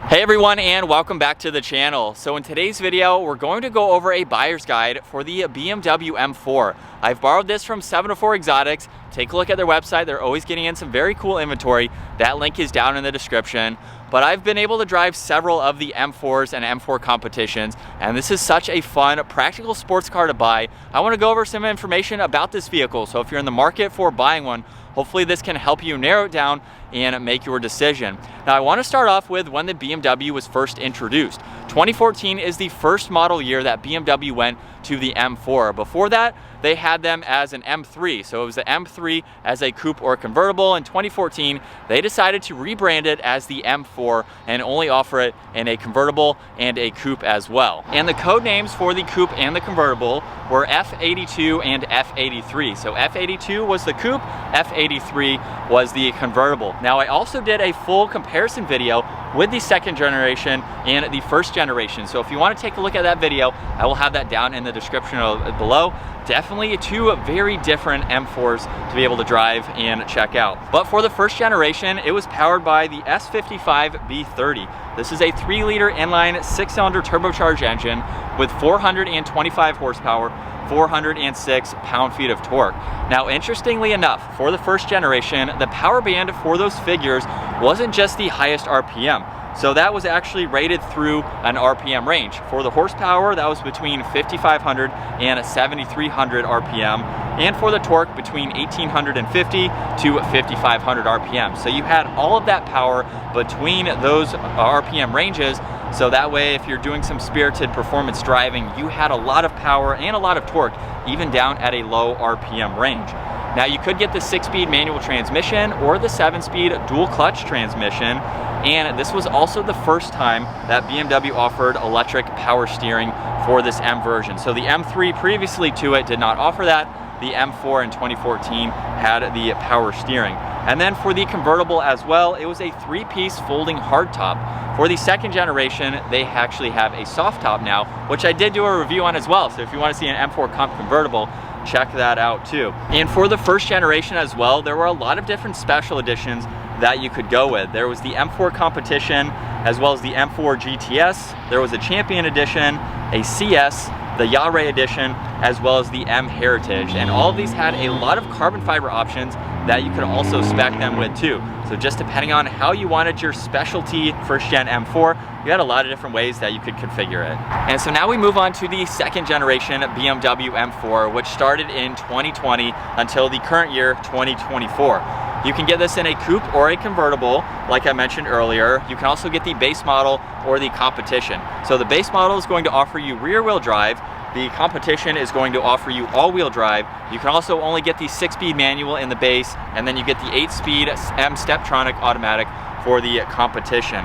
Hey everyone, and welcome back to the channel. So in today's video, we're going to go over a buyer's guide for the BMW M4. I've borrowed this from 704 Exotics. Take a look at their website. They're always getting in some very cool inventory. That link is down in the description. But I've been able to drive several of the M4s and M4 competitions, and this is such a fun, practical sports car to buy. I want to go over some information about this vehicle, so if you're in the market for buying one, hopefully this can help you narrow it down and make your decision. Now I want to start off with when the BMW was first introduced. 2014 is the first model year that BMW went to the M4. Before that, they had them as an M3. So it was the M3 as a coupe or convertible. In 2014, they decided to rebrand it as the M4 and only offer it in a convertible and a coupe as well. And the code names for the coupe and the convertible were F82 and F83. So F82 was the coupe, F83 was the convertible. Now I also did a full comparison video with the second generation and the first generation. So if you want to take a look at that video, I will have that down in the description below. Definitely two very different M4s to be able to drive and check out. But for the first generation, it was powered by the S55B30. This is a 3-liter inline 6-cylinder turbocharged engine with 425 horsepower, 406 pound-feet of torque. Now, interestingly enough, for the first generation, the power band for those figures wasn't just the highest RPM. So that was actually rated through an RPM range. For the horsepower, that was between 5,500 and 7,300 RPM. And for the torque, between 1,850 to 5,500 RPM. So you had all of that power between those RPM ranges. So that way, if you're doing some spirited performance driving, you had a lot of power and a lot of torque, even down at a low RPM range. Now you could get the 6-speed manual transmission or the 7-speed dual clutch transmission. And this was also the first time that BMW offered electric power steering for this M version. So the M3 previously to it did not offer that. The M4 in 2014 had the power steering. And then for the convertible as well, it was a 3-piece folding hardtop. For the second generation, they actually have a soft top now, which I did do a review on as well. So if you want to see an M4 comp convertible, check that out too. And for the first generation as well, there were a lot of different special editions that you could go with. There was the M4 competition, as well as the M4 GTS. There was a Champion edition, a CS, the Yaray edition, as well as the M Heritage. And all of these had a lot of carbon fiber options that you could also spec them with too. So just depending on how you wanted your specialty first gen M4, you had a lot of different ways that you could configure it. And so now we move on to the second generation BMW M4, which started in 2020 until the current year, 2024. You can get this in a coupe or a convertible, like I mentioned earlier. You can also get the base model or the competition. So the base model is going to offer you rear-wheel drive. The competition is going to offer you all-wheel drive. You can also only get the 6-speed manual in the base, and then you get the 8-speed M Steptronic automatic for the competition.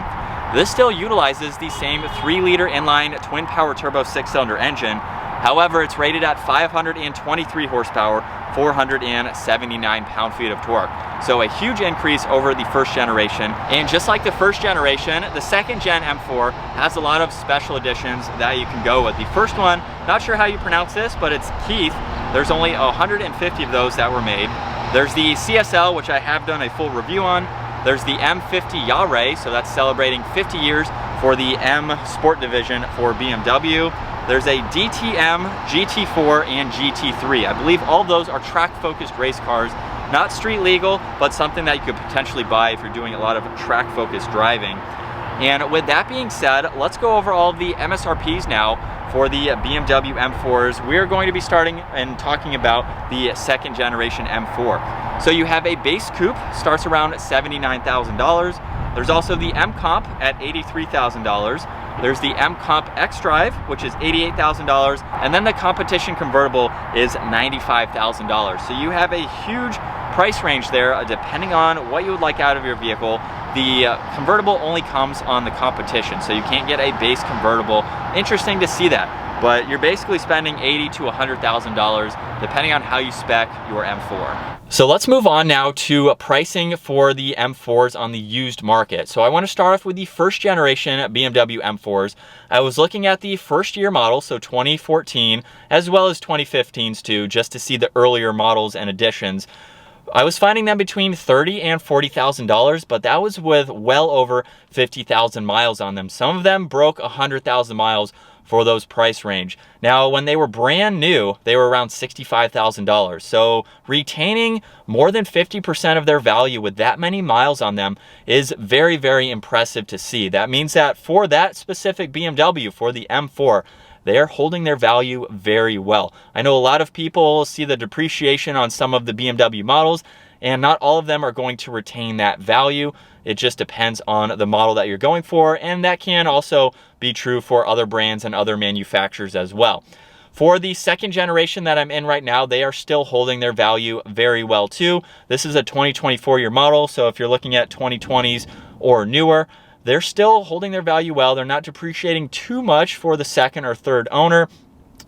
This still utilizes the same 3-liter inline twin-power turbo 6-cylinder engine. However, it's rated at 523 horsepower, 479 pound-feet of torque. So a huge increase over the first generation. And just like the first generation, the second gen M4 has a lot of special editions that you can go with. The first one, not sure how you pronounce this, but it's Keith. There's only 150 of those that were made. There's the CSL, which I have done a full review on. There's the M50 Yaray, so that's celebrating 50 years for the M Sport division for BMW. There's a DTM, GT4, and GT3. I believe all of those are track-focused race cars, not street legal, but something that you could potentially buy if you're doing a lot of track-focused driving. And with that being said, let's go over all of the MSRPs now for the BMW M4s. We're going to be starting and talking about the second generation M4. So you have a base coupe, starts around $79,000. There's also the M Comp at $83,000. There's the M Comp X Drive, which is $88,000, and then the competition convertible is $95,000. So you have a huge price range there depending on what you would like out of your vehicle. The convertible only comes on the competition, so you can't get a base convertible. Interesting to see that, but you're basically spending $80,000 to $100,000 depending on how you spec your M4. So let's move on now to pricing for the M4s on the used market. So I want to start off with the first generation BMW M4s. I was looking at the first year model, so 2014, as well as 2015s too, just to see the earlier models and additions. I was finding them between $30,000 and $40,000, but that was with well over 50,000 miles on them. Some of them broke 100,000 miles for those price range. Now, when they were brand new, they were around $65,000. So retaining more than 50% of their value with that many miles on them is very, very impressive to see. That means that for that specific BMW, for the M4, they're holding their value very well. I know a lot of people see the depreciation on some of the BMW models, and not all of them are going to retain that value. It just depends on the model that you're going for, and that can also be true for other brands and other manufacturers as well. For the second generation that I'm in right now, they are still holding their value very well too. This is a 2024 year model, so if you're looking at 2020s or newer, they're still holding their value well. They're not depreciating too much for the second or third owner.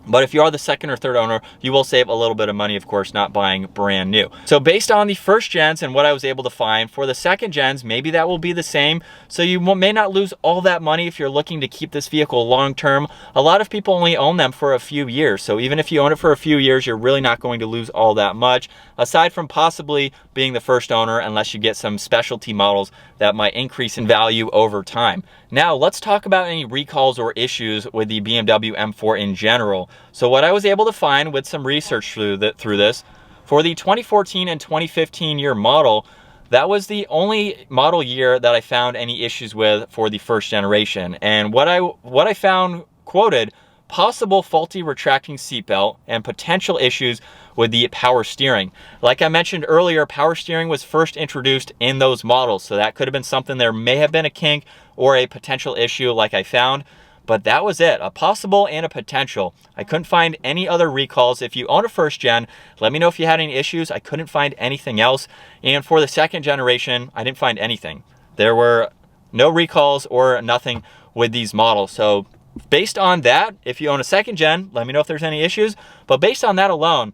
But if you are the second or third owner, you will save a little bit of money, of course, not buying brand new. So based on the first gens and what I was able to find, for the second gens, maybe that will be the same. So you may not lose all that money if you're looking to keep this vehicle long term. A lot of people only own them for a few years. So even if you own it for a few years, you're really not going to lose all that much, aside from possibly being the first owner, unless you get some specialty models that might increase in value over time. Now, let's talk about any recalls or issues with the BMW M4 in general. So what I was able to find with some research through this, for the 2014 and 2015 year model, that was the only model year that I found any issues with for the first generation. And what I found quoted, possible faulty retracting seatbelt and potential issues with the power steering. Like I mentioned earlier, power steering was first introduced in those models, so that could have been something. There may have been a kink or a potential issue like I found, but that was it, a possible and a potential. I couldn't find any other recalls. If you own a first gen, let me know if you had any issues. I couldn't find anything else. And for the second generation, I didn't find anything. There were no recalls or nothing with these models. So based on that, if you own a second gen, let me know if there's any issues. But based on that alone,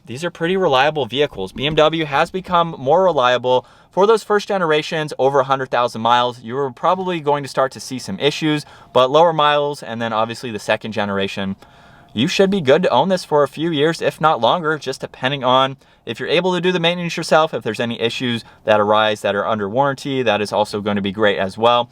these are pretty reliable vehicles. BMW has become more reliable. For those first generations, over 100,000 miles, you were probably going to start to see some issues, but lower miles, and then obviously the second generation, you should be good to own this for a few years, if not longer, just depending on if you're able to do the maintenance yourself. If there's any issues that arise that are under warranty, that is also going to be great as well.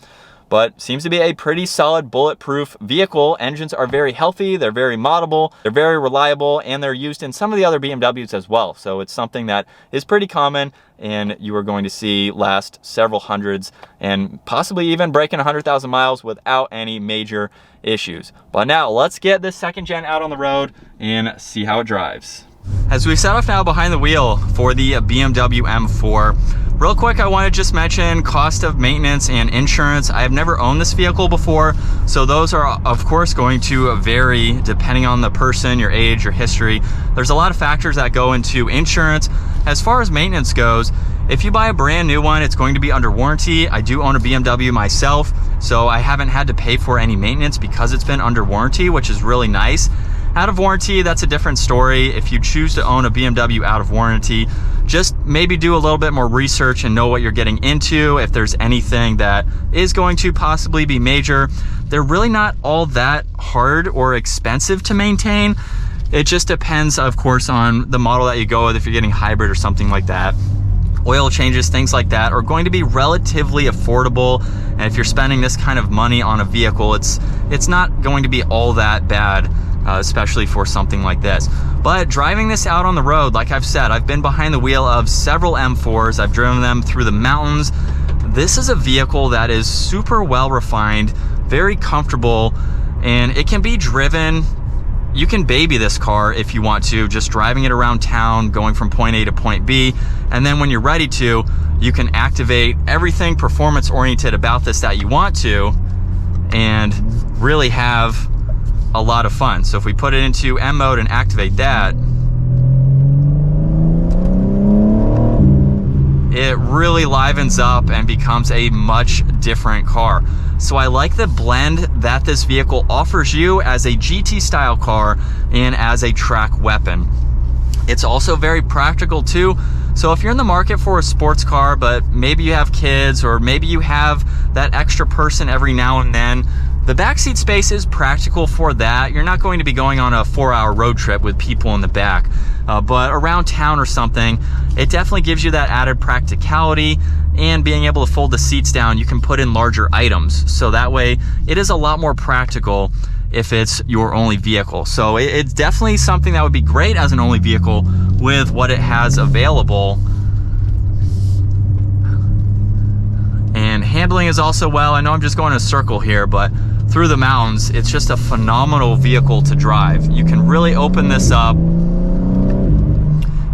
But seems to be a pretty solid bulletproof vehicle. Engines are very healthy, they're very moddable, they're very reliable, and they're used in some of the other BMWs as well. So it's something that is pretty common, and you are going to see last several hundreds and possibly even breaking 100,000 miles without any major issues. But now let's get this second gen out on the road and see how it drives. As we set off now behind the wheel for the BMW M4, real quick, I want to just mention cost of maintenance and insurance. I have never owned this vehicle before, so those are of course going to vary depending on the person, your age, your history. There's a lot of factors that go into insurance. As far as maintenance goes, if you buy a brand new one, it's going to be under warranty. I do own a BMW myself, so I haven't had to pay for any maintenance because it's been under warranty, which is really nice. Out of warranty, that's a different story. If you choose to own a BMW out of warranty, just maybe do a little bit more research and know what you're getting into. If there's anything that is going to possibly be major, they're really not all that hard or expensive to maintain. It just depends, of course, on the model that you go with. If you're getting hybrid or something like that, oil changes, things like that are going to be relatively affordable. And if you're spending this kind of money on a vehicle, it's not going to be all that bad. Especially for something like this. But driving this out on the road, like I've said, I've been behind the wheel of several M4s. I've driven them through the mountains. This is a vehicle that is super well refined, very comfortable, and it can be driven. You can baby this car if you want to, just driving it around town, going from point A to point B. And then when you're ready to, you can activate everything performance oriented about this that you want to and really have a lot of fun. So if we put it into M mode and activate that, it really livens up and becomes a much different car. So I like the blend that this vehicle offers you as a GT style car and as a track weapon. It's also very practical too. So if you're in the market for a sports car, but maybe you have kids or maybe you have that extra person every now and then, The backseat space is practical for that. You're not going to be going on a 4-hour road trip with people in the back, but around town or something, it definitely gives you that added practicality. And being able to fold the seats down, you can put in larger items. So that way, it is a lot more practical if it's your only vehicle. So it's definitely something that would be great as an only vehicle with what it has available. And handling is also well. I know I'm just going in a circle here, but through the mountains, it's just a phenomenal vehicle to drive. You can really open this up.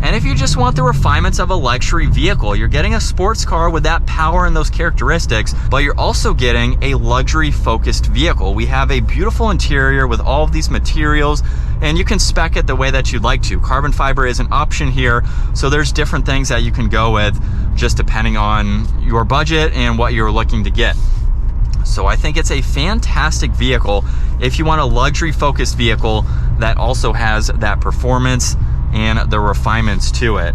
And if you just want the refinements of a luxury vehicle, you're getting a sports car with that power and those characteristics, but you're also getting a luxury focused vehicle. We have a beautiful interior with all of these materials, and you can spec it the way that you'd like to. Carbon fiber is an option here, so there's different things that you can go with just depending on your budget and what you're looking to get. So I think it's a fantastic vehicle if you want a luxury focused vehicle that also has that performance and the refinements to it.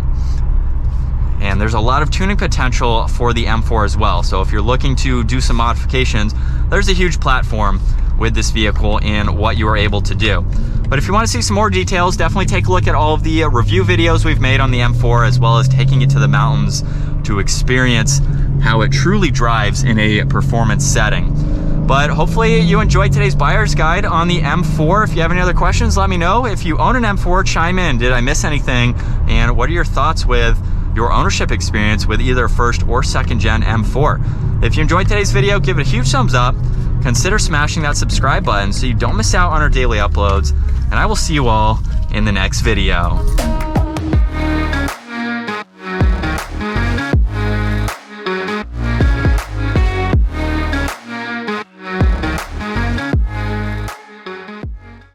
And there's a lot of tuning potential for the M4 as well. So if you're looking to do some modifications, there's a huge platform with this vehicle and what you are able to do. But if you want to see some more details, definitely take a look at all of the review videos we've made on the M4, as well as taking it to the mountains to experience how it truly drives in a performance setting. But hopefully you enjoyed today's buyer's guide on the M4. If you have any other questions, let me know. If you own an M4, chime in. Did I miss anything? And what are your thoughts with your ownership experience with either first or second gen M4? If you enjoyed today's video, give it a huge thumbs up. Consider smashing that subscribe button so you don't miss out on our daily uploads. And I will see you all in the next video.